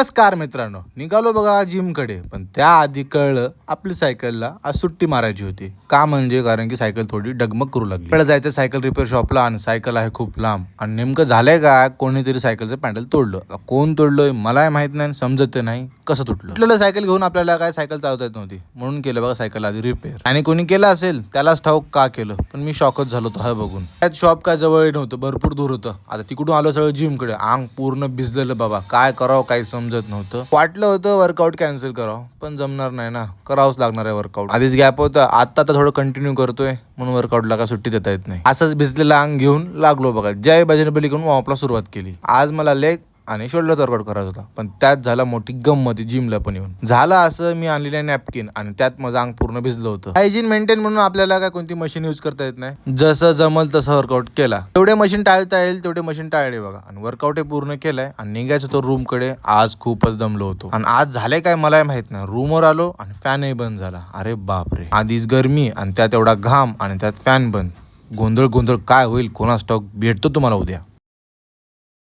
नमस्कार मित्रांनो, निघालो बघा जिमकडे. पण त्याआधी कळलं आपली सायकलला आज सुट्टी मारायची होती. का म्हणजे कारण की सायकल थोडी डगमग करू लागली. आपल्याला जायचं सायकल रिपेअर शॉपला आणि सायकल आहे खूप लांब. आणि नेमकं झालंय का, कोणीतरी सायकलचं पॅन्डल तोडलं. कोण तोडलंय मला माहित नाही, समजत नाही कसं तुटलं. सायकल घेऊन आपल्याला काय सायकल चालवता येत नव्हती, म्हणून केलं बघा सायकल आधी रिपेअर. आणि कोणी केलं असेल त्यालाच ठाऊक का केलं, पण मी शॉकच झालो होतो हा बघून. त्यात शॉप काय जवळ नव्हतं, भरपूर दूर होतं. आता तिकडून आलो सगळं जिमकडे. अंग पूर्ण भिजलेलं बाबा, काय करावं काही समजत नव्हतं. वाटलं होतं वर्कआउट कॅन्सल करावं, पण जमणार नाही ना, करावंच लागणार आहे वर्कआउट. आधीच गॅप होता, आता थोडं कंटिन्यू करतोय, म्हणून वर्कआउटला का सुट्टी देता येत नाही. असंच भिजलेलं अंग घेऊन लागलो बघा जय बजरंगबली करून वॉर्मअपला सुरुवात केली. आज मला लेग आणि शोल्डर वर्कआउट करायचा होता, पण त्यात झाला मोठी गंमत जिमला पण येऊन. झालं असं, मी आणलेल्या नॅपकिन आणि त्यात माझं अंग पूर्ण भिजलं होतं. हायजीन मेंटेन म्हणून आपल्याला काय कोणती मशीन यूज करता येत नाही, जसं जमल तसं वर्कआउट केला. तेवढे मशीन टाळता येईल तेवढे मशीन टाळले बघा. आणि वर्कआउट पूर्ण केलाय आणि निघायचं होतं रूम कडे. आज खूपच दमलो होतो आणि आज झाले काय मला माहित नाही. रूमवर आलो आणि फॅनही बंद झाला. अरे बापरे, आधीच गरमी आणि त्यात एवढा घाम आणि त्यात फॅन बंद. गोंधळ काय होईल कोणास ठाऊक. भेटतो तुम्हाला उद्या.